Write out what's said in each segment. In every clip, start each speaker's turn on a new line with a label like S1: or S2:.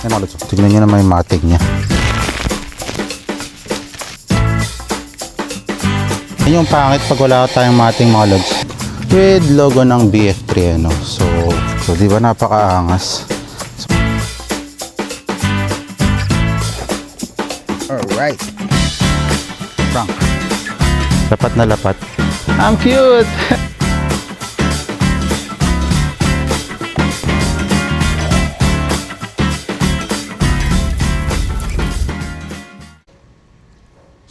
S1: Ayan mga lods, tignan nyo naman yung mating niya. Yan yung pangit pag wala tayong mating mga lods. With logo ng BF3 ano. So di ba napakaangas. Alright. Frank. Lapat na lapat. Ang cute!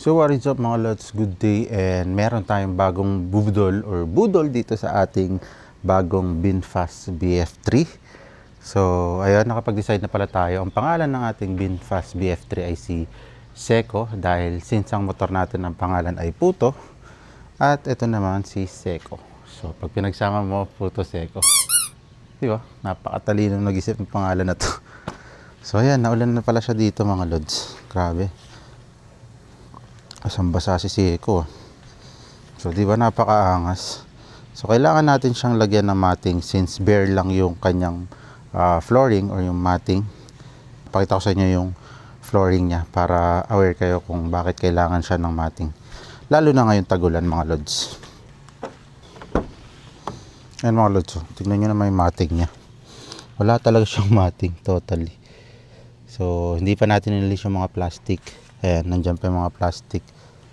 S1: So what is up mga lods, good day, and meron tayong bagong budol dito sa ating bagong Binfast BF3. So ayun, nakapag-decide na pala tayo. Ang pangalan ng ating Binfast BF3 ay si Seiko dahil since ang motor natin ang pangalan ay Puto at ito naman si Seiko. So pag pinagsama mo, Puto Seiko. Di ba? Napakatalino nag-isip ng pangalan na to. So ayan, naulan na pala siya dito mga lods. Grabe. Asang-basa si Seiko. So, di ba napakaangas? So, kailangan natin siyang lagyan ng matting since bare lang yung kanyang flooring or yung matting. Pakita ko sa inyo yung flooring niya para aware kayo kung bakit kailangan siya ng matting. Lalo na ngayon tagulan mga lods. Ayan mga lods. Tignan nyo naman yung matting niya. Wala talaga siyang matting. Totally. So, hindi pa natin nilis yung mga plastic. Ayan, nandiyan pa yung mga plastic.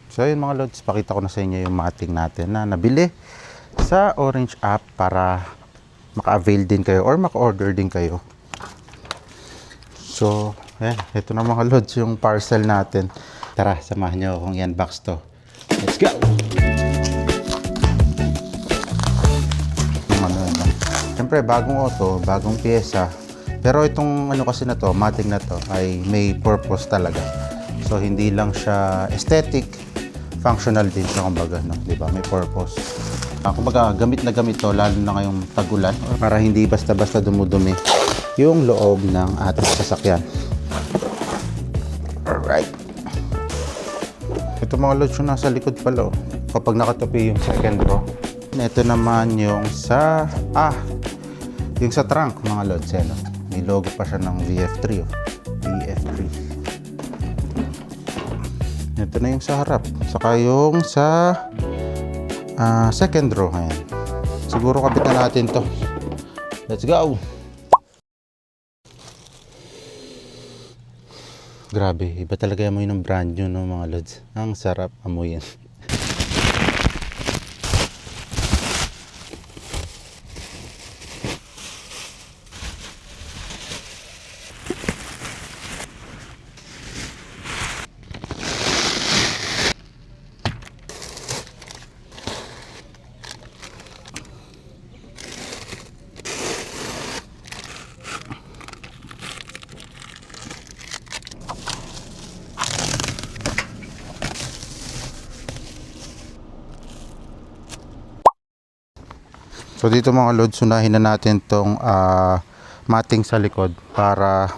S1: So, ayun mga lods, pakita ko na sa inyo yung matting natin na nabili sa Orange app para maka-avail din kayo or maka-order din kayo. So, ayan, ito na mga lods yung parcel natin. Tara, samahan nyo kung i-unbox to. Let's go! Siyempre, bagong auto, bagong pyesa. Pero itong ano kasi na to, matting na to, ay may purpose talaga. So, hindi lang siya aesthetic, functional din siya kumbaga, no? Diba? May purpose. Kumbaga, gamit na gamit to, lalo na ngayong tagulan, para hindi basta-basta dumudumi yung loob ng ating sasakyan. Alright. Ito mga lods yung nasa likod pala, oh. Kapag nakatapi yung second row. Ito naman yung sa, yung sa trunk mga lods, no? May logo pa siya ng VF3, oh. VF3. Ito na yung sa harap. Saka yung sa second row. Ayan. Siguro kapit na natin to. Let's go! Grabe. Iba talaga yung amoy ng brand new, no, mga lods. Ang sarap amoyin. So dito mga lods, unahin na natin tong matting sa likod para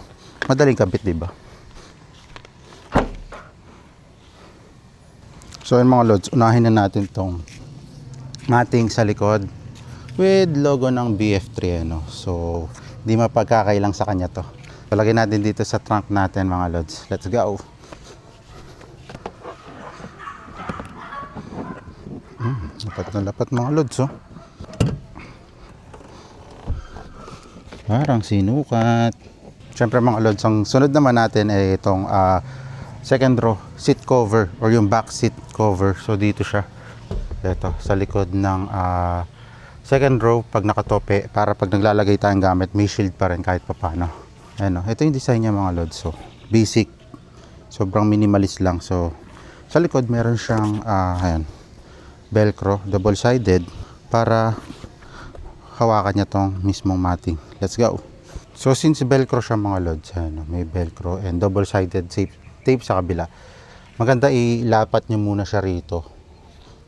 S1: madaling kabit, diba? So yun mga lods, unahin na natin tong matting sa likod with logo ng BF3, ano. So hindi mapagkakailang sa kanya to. Palagay natin dito sa trunk natin mga lods. Let's go! Lapat na lapat mga lods, oh. Parang sinukat. Siyempre mga lods, ang sunod naman natin ay itong second row seat cover or yung back seat cover. So dito siya. Ito, sa likod ng second row pag nakatope para pag naglalagay tayong gamit may shield pa rin kahit papano. Ayan, oh. Ito yung design niya mga lods. So basic. Sobrang minimalist lang. So sa likod meron siyang ayan, velcro, double sided para hawakan niya tong mismong matting. Let's go. So since velcro siya mga lods, ano, may velcro and double sided tape sa kabila. Maganda ilapat niyo muna siya rito.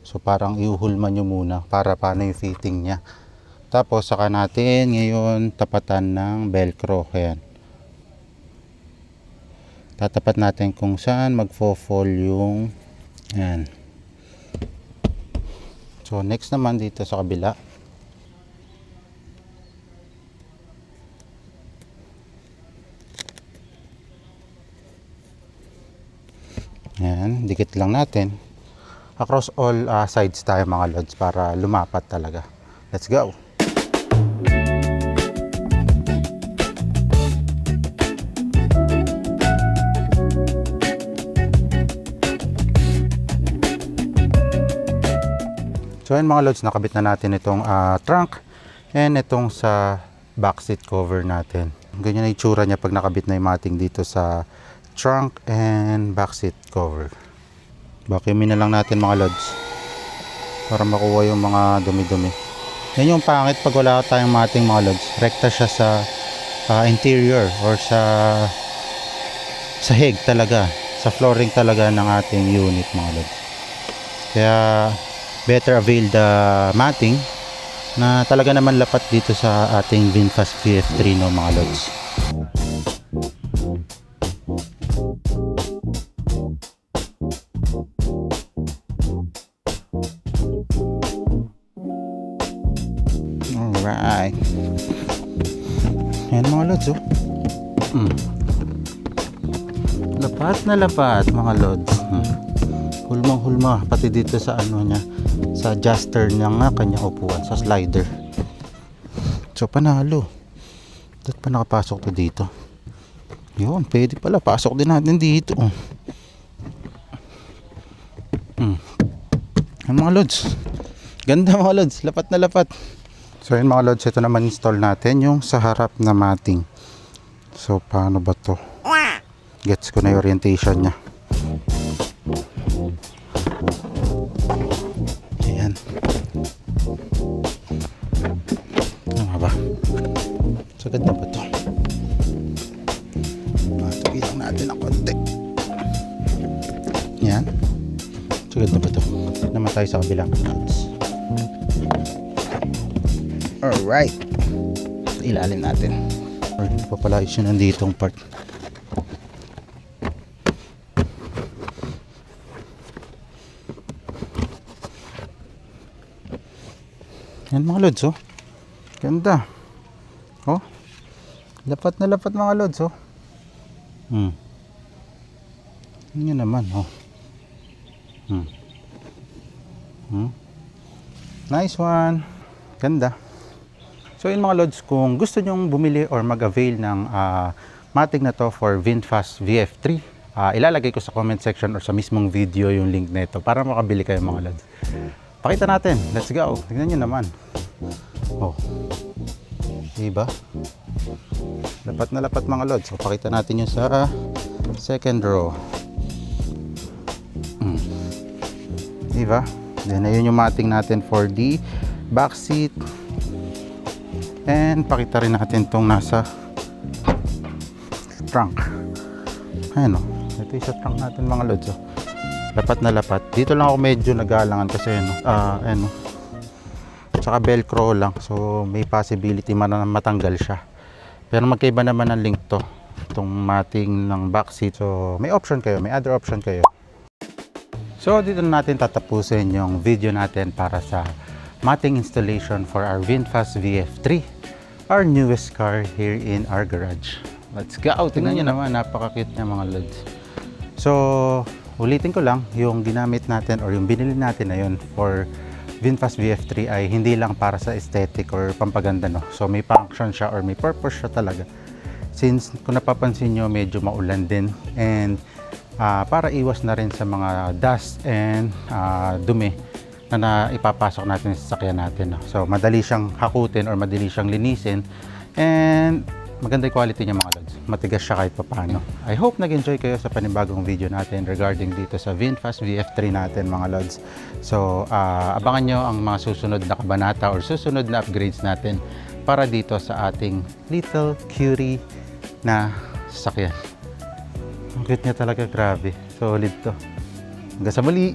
S1: So parang iuhulman niyo muna para paano yung fitting niya. Tapos saka natin ngayon tapatan ng velcro. Ayan. Tatapat natin kung saan magfo-fall yung ayan. So next naman dito sa kabila. Yan, dikit lang natin. Across all sides tayo mga lods para lumapat talaga. Let's go! So yun mga lods, nakabit na natin itong trunk and itong sa back seat cover natin. Ganyan na itsura niya pag nakabit na yung mating dito sa trunk and back seat cover. Vacuumin na lang natin mga lods para makuha yung mga dumi-dumi. Yan yung pangit pag wala tayong mating mga lods. Rekta siya sa interior or sa sahig talaga, sa flooring talaga ng ating unit mga lods. Kaya better avail the matting na talaga naman lapat dito sa ating VinFast VF3 no mga lods. Alright. Ayan mga lods oh. Lapat na lapat mga lods. Hulmang hulma pati dito sa ano niya, sa adjuster niya nga kanyang upuan, sa slider. So panalo. Dapat pa nakapasok to dito. Yun, pwede pala pasok din natin dito. Ang mga lods, ganda mga lods, lapat na lapat. So yun mga lods, ito naman install natin yung sa harap na mating. So paano ba to? Gets ko na yung orientation niya. Ayan. Ano ba? So ganda ba to? Matupi lang natin ang konti. Ayan. So ganda ba to? Naman tayo sa kabilang lods. Alright. So ilalim natin. Or papalayos yun nanditong part. Yan mga lods oh. Ganda. Oh. Lapat na lapat mga lods oh. Yan naman oh. Nice one. Ganda. So yun mga lods, kung gusto nyong bumili or mag-avail ng matic na to for VinFast VF3, ilalagay ko sa comment section or sa mismong video yung link na ito para makabili kayo mga lods. Pakita natin. Let's go. Tingnan nyo naman. Oh. Diba? Lapat na lapat mga lods. So, pakita natin yung sa second row. Diba? Then, ayun yung mating natin for the back seat. And, pakita rin natin itong nasa trunk. Ayan o. Ito yung sa trunk natin mga lods. Oh. Lapat na lapat. Dito lang ako medyo nagalangan kasi ano, tsaka velcro lang. So may possibility man na matanggal siya. Pero magkaiba naman ang link to. Itong mating ng back seat. So may option kayo, may other option kayo. So dito na natin tatapusin yung video natin para sa mating installation for our VinFast VF3. Our newest car here in our garage. Let's go! Tingnan nyo naman, napaka-cute niya mga lods. So ulitin ko lang, yung ginamit natin or yung binili natin na yun for VinFast VF3 ay hindi lang para sa aesthetic or pampaganda no. So may function siya or may purpose siya talaga. Since kung napapansin nyo medyo maulan din and para iwas na rin sa mga dust and dumi na ipapasok natin sa sasakyan natin no. So madali siyang hakutin or madali siyang linisin and maganda yung quality niya mga lods. Matigas siya kahit papaano. I hope nag-enjoy kayo sa panibagong video natin regarding dito sa VinFast VF3 natin mga lods. So, abangan nyo ang mga susunod na kabanata or susunod na upgrades natin para dito sa ating little cutie na sasakyan. Ang cute niya talaga, grabe. Solid to. Hanggang sa muli.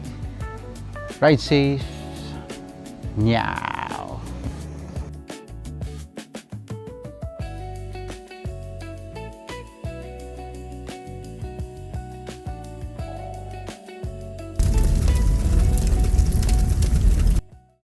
S1: Ride safe. Nya.